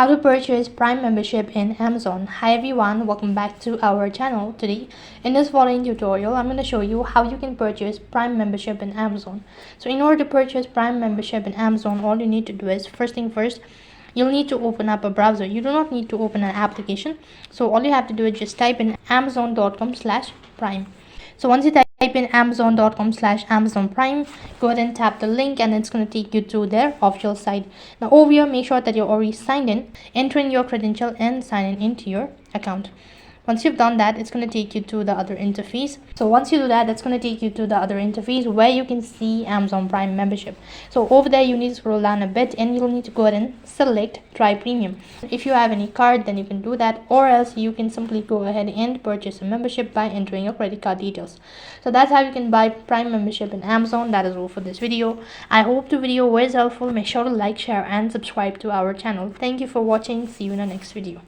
How to purchase Prime membership in Amazon. Hi everyone, welcome back to our channel. Today in this following tutorial I'm going to show you how you can purchase Prime membership in Amazon. So in order to purchase Prime membership in Amazon, all you need to do is, first thing first, you'll need to open up a browser. You do not need to open an application. So all you have to do is just type in amazon.com/prime. So once you type in amazon.com/Amazon Prime, go ahead and tap the link and it's going to take you to their official site. Now over here, make sure that you're already signed in, enter in your credential and sign in into your account. Once you've done that, it's going to take you to the other interface. So once you do that, it's going to take you to the other interface where you can see Amazon Prime membership. So over there, you need to scroll down a bit and you'll need to go ahead and select Try Premium. If you have any card, then you can do that, or else you can simply go ahead and purchase a membership by entering your credit card details. So that's how you can buy Prime membership in Amazon. That is all for this video. I hope the video was helpful. Make sure to like, share and subscribe to our channel. Thank you for watching. See you in the next video.